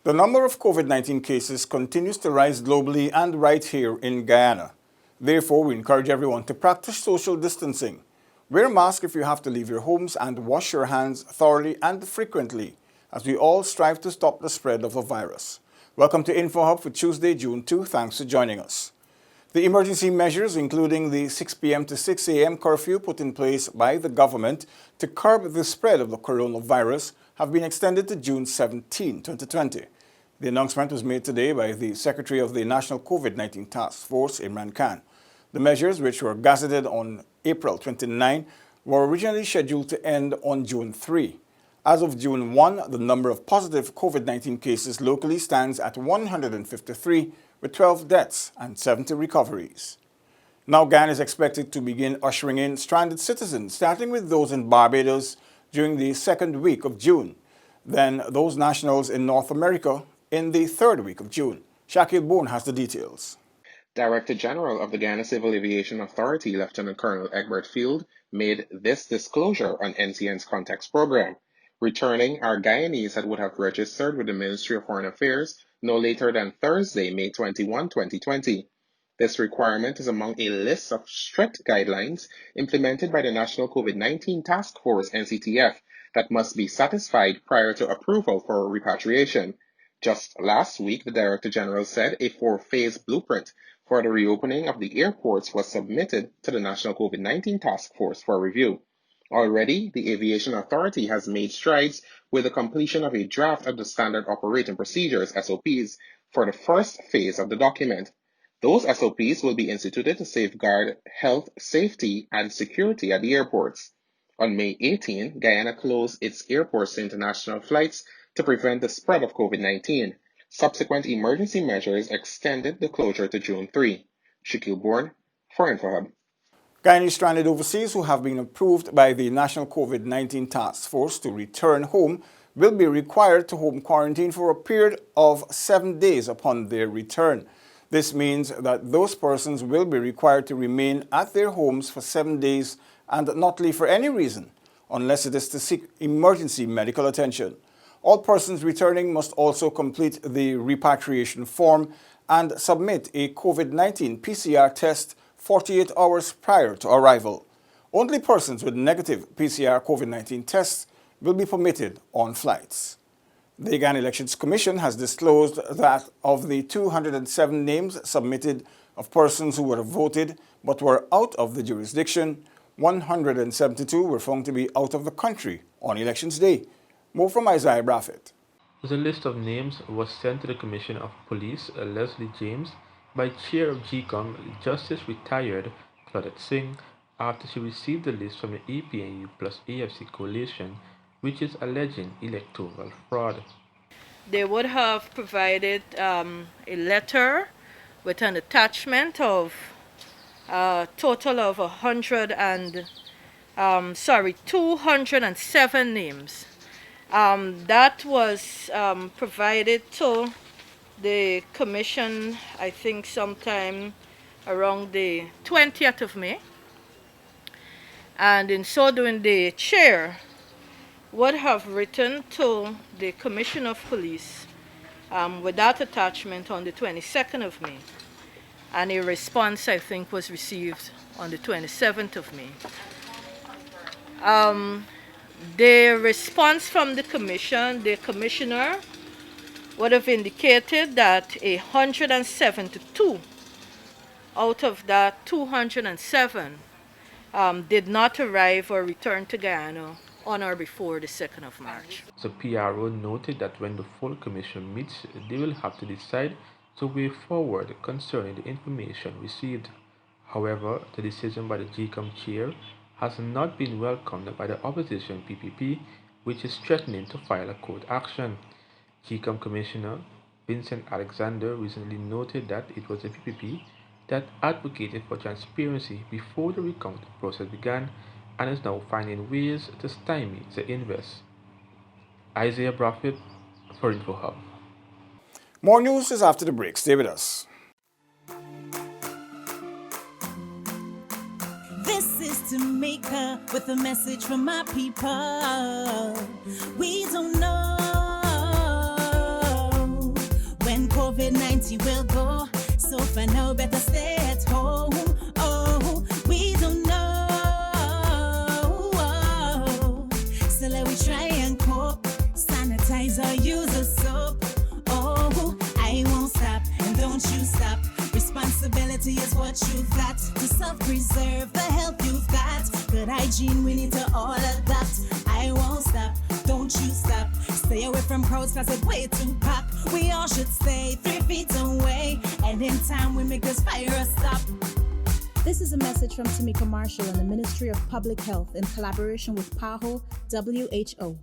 The number of COVID-19 cases continues to rise globally and right here in Guyana. Therefore, we encourage everyone to practice social distancing. Wear a mask if you have to leave your homes and wash your hands thoroughly and frequently as we all strive to stop the spread of the virus. Welcome to InfoHub for Tuesday, June 2. Thanks for joining us. The emergency measures, including the 6 p.m. to 6 a.m. curfew put in place by the government to curb the spread of the coronavirus, have been extended to June 17, 2020. The announcement was made today by the Secretary of the National COVID-19 Task Force, Imran Khan. The measures, which were gazetted on April 29, were originally scheduled to end on June 3. As of June 1, the number of positive COVID-19 cases locally stands at 153, with 12 deaths and 70 recoveries. Now Guyana is expected to begin ushering in stranded citizens, starting with those in Barbados during the second week of June, then those nationals in North America in the third week of June. Shakil Bourne has the details. Director General of the Guyana Civil Aviation Authority, Lieutenant Colonel Egbert Field, made this disclosure on NCN's Context program. Returning are Guyanese that would have registered with the Ministry of Foreign Affairs no later than Thursday, May 21, 2020. This requirement is among a list of strict guidelines implemented by the National COVID-19 Task Force, NCTF, that must be satisfied prior to approval for repatriation. Just last week, the Director General said a 4-phase blueprint for the reopening of the airports was submitted to the National COVID-19 Task Force for review. Already, the Aviation Authority has made strides with the completion of a draft of the Standard Operating Procedures, SOPs, for the first phase of the document. Those SOPs will be instituted to safeguard health, safety, and security at the airports. On May 18, Guyana closed its airports to international flights to prevent the spread of COVID-19. Subsequent emergency measures extended the closure to June 3. Shakil Bourne for InfoHub. Guyanese stranded overseas who have been approved by the National COVID-19 Task Force to return home will be required to home quarantine for a period of 7 days upon their return. This means that those persons will be required to remain at their homes for 7 days and not leave for any reason, unless it is to seek emergency medical attention. All persons returning must also complete the repatriation form and submit a COVID-19 PCR test 48 hours prior to arrival. Only persons with negative PCR COVID-19 tests will be permitted on flights. The Guyana Elections Commission has disclosed that of the 207 names submitted of persons who would have voted but were out of the jurisdiction, 172 were found to be out of the country on Elections Day. More from Isaiah Braffett. The list of names was sent to the Commissioner of Police, Leslie James, by Chair of GCOM, Justice Retired Claudette Singh, after she received the list from the APNU plus AFC coalition, which is alleging electoral fraud. They would have provided a letter with an attachment of a total of 207 names. That was provided to the commission, I think sometime around the 20th of May. And in so doing, the chair would have written to the Commissioner of Police with that attachment on the 22nd of May. And a response, I think, was received on the 27th of May. The response from the commissioner would have indicated that 172 out of that 207 did not arrive or return to Guyana on or before the 2nd of March. The PRO noted that when the full commission meets, they will have to decide the way forward concerning the information received. However, the decision by the GCOM chair has not been welcomed by the opposition PPP, which is threatening to file a court action. GCOM Commissioner Vincent Alexander recently noted that it was the PPP that advocated for transparency before the recounting process began and is now finding ways to stymie the inverse. Isaiah Braffett for InfoHub. More news is after the break. Stay with us. This is Jamaica with a message from my people. We don't know COVID-19 will go. So for now, better stay at home. Oh, we don't know. So let we try and cope. Sanitize or use a soap. Oh, I won't stop and don't you stop. Responsibility is what you've got to self-preserve the health you've got. Good hygiene we need to all adopt. I won't stop, don't you stop. Stay away from crowds cause it's way too packed. We all should stay 3 feet away. And in time we make this fire stop. This is a message from Tamika Marshall and the Ministry of Public Health in collaboration with PAHO WHO.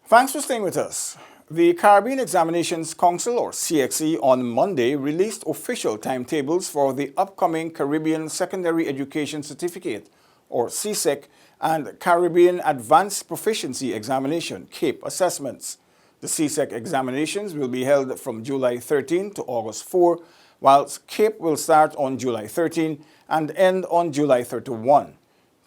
Thanks for staying with us. The Caribbean Examinations Council, or CXC, on Monday released official timetables for the upcoming Caribbean Secondary Education Certificate, or CSEC, and Caribbean Advanced Proficiency Examination, CAPE, assessments. The CSEC examinations will be held from July 13 to August 4, whilst CAPE will start on July 13 and end on July 31.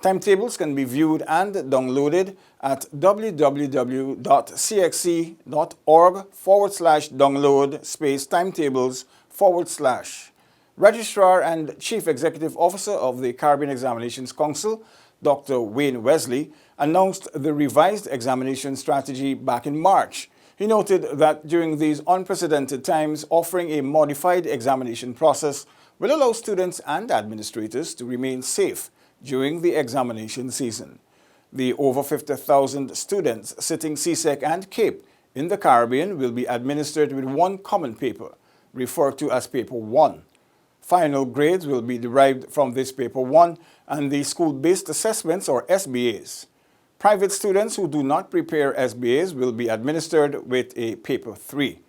Timetables can be viewed and downloaded at www.cxc.org/download-timetables/. Registrar and Chief Executive Officer of the Caribbean Examinations Council, Dr. Wayne Wesley, announced the revised examination strategy back in March. He noted that during these unprecedented times, offering a modified examination process will allow students and administrators to remain safe during the examination season. The over 50,000 students sitting CSEC and CAPE in the Caribbean will be administered with one common paper, referred to as Paper 1. Final grades will be derived from this Paper 1 and the school-based assessments, or SBAs. Private students who do not prepare SBAs will be administered with a Paper 3.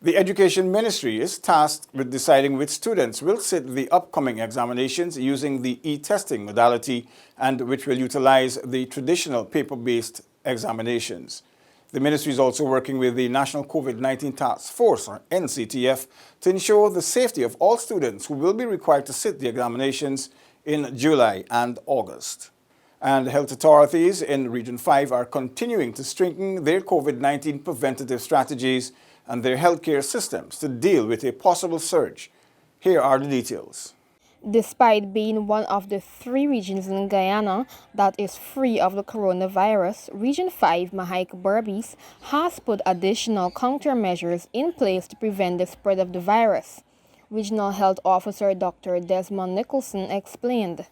The Education Ministry is tasked with deciding which students will sit the upcoming examinations using the e-testing modality and which will utilize the traditional paper-based examinations. The ministry is also working with the National COVID-19 Task Force, or NCTF, to ensure the safety of all students who will be required to sit the examinations in July and August. And health authorities in Region 5 are continuing to strengthen their COVID-19 preventative strategies and their healthcare systems to deal with a possible surge. Here are the details. Despite being one of the 3 regions in Guyana that is free of the coronavirus, Region 5 Mahike Berbice has put additional countermeasures in place to prevent the spread of the virus. Regional Health Officer Dr. Desmond Nicholson explained.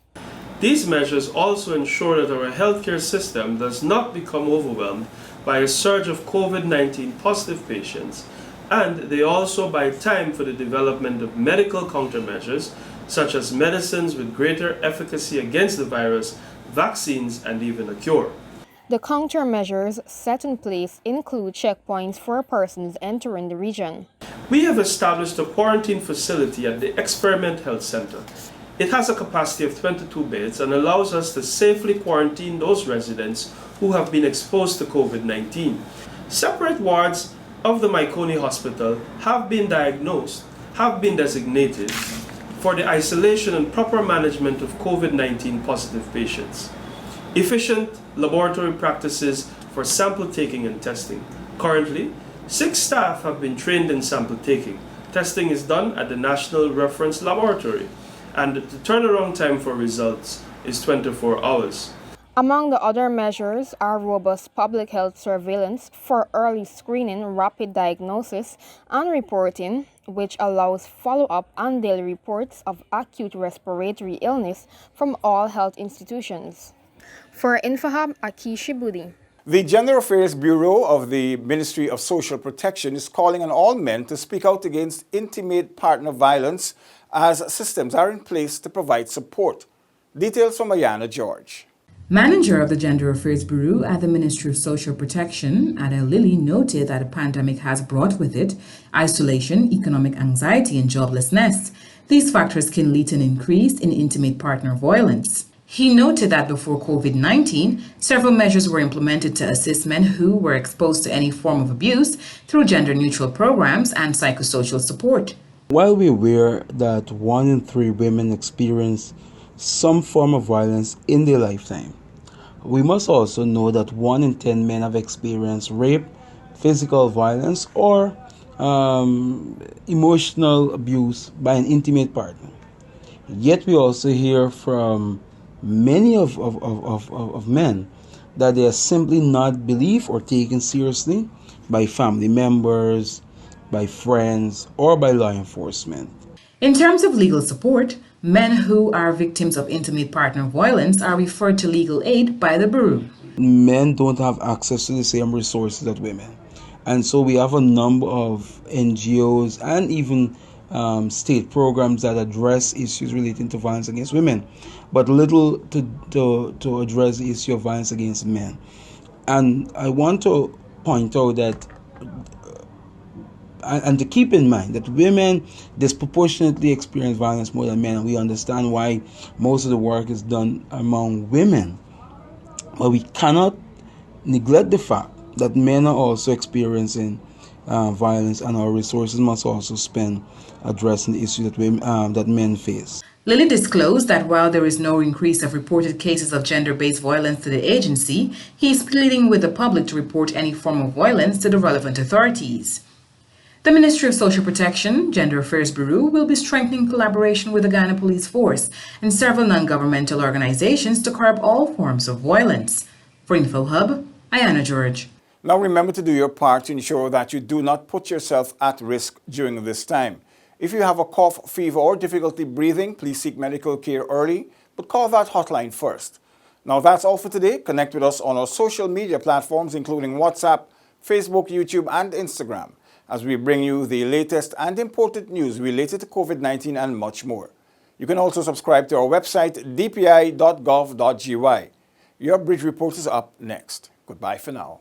These measures also ensure that our healthcare system does not become overwhelmed by a surge of COVID-19 positive patients, and they also buy time for the development of medical countermeasures such as medicines with greater efficacy against the virus, vaccines, and even a cure. The countermeasures set in place include checkpoints for persons entering the region. We have established a quarantine facility at the Experiment Health Center. It has a capacity of 22 beds and allows us to safely quarantine those residents who have been exposed to COVID-19. Separate wards of the Maikoni Hospital have been designated for the isolation and proper management of COVID-19 positive patients. Efficient laboratory practices for sample taking and testing. Currently, 6 staff have been trained in sample taking. Testing is done at the National Reference Laboratory, and the turnaround time for results is 24 hours. Among the other measures are robust public health surveillance for early screening, rapid diagnosis, and reporting, which allows follow-up and daily reports of acute respiratory illness from all health institutions. For InfoHub, Akishi Budi. The Gender Affairs Bureau of the Ministry of Social Protection is calling on all men to speak out against intimate partner violence as systems are in place to provide support. Details from Ayana George. Manager of the Gender Affairs Bureau at the Ministry of Social Protection, Adele Lilly, noted that the pandemic has brought with it isolation, economic anxiety, and joblessness. These factors can lead to an increase in intimate partner violence. He noted that before COVID-19, several measures were implemented to assist men who were exposed to any form of abuse through gender-neutral programs and psychosocial support. While we're aware that 1 in 3 women experience some form of violence in their lifetime, we must also know that 1 in 10 men have experienced rape, physical violence, or emotional abuse by an intimate partner. Yet we also hear from many of men that they are simply not believed or taken seriously by family members, by friends, or by law enforcement. In terms of legal support, men who are victims of intimate partner violence are referred to legal aid by the Bureau. Men don't have access to the same resources that women. And so we have a number of NGOs and even state programs that address issues relating to violence against women, but little to address the issue of violence against men. And I want to point out that and to keep in mind that women disproportionately experience violence more than men, and we understand why most of the work is done among women. But we cannot neglect the fact that men are also experiencing violence, and our resources must also spend addressing the issues that men face. Lilly disclosed that while there is no increase of reported cases of gender-based violence to the agency, he is pleading with the public to report any form of violence to the relevant authorities. The Ministry of Social Protection, Gender Affairs Bureau will be strengthening collaboration with the Guyana Police Force and several non-governmental organizations to curb all forms of violence. For InfoHub, Ayana George. Now remember to do your part to ensure that you do not put yourself at risk during this time. If you have a cough, fever, or difficulty breathing, please seek medical care early, but call that hotline first. Now that's all for today. Connect with us on our social media platforms, including WhatsApp, Facebook, YouTube, and Instagram, as we bring you the latest and important news related to COVID-19 and much more. You can also subscribe to our website, dpi.gov.gy. Your Bridge Report is up next. Goodbye for now.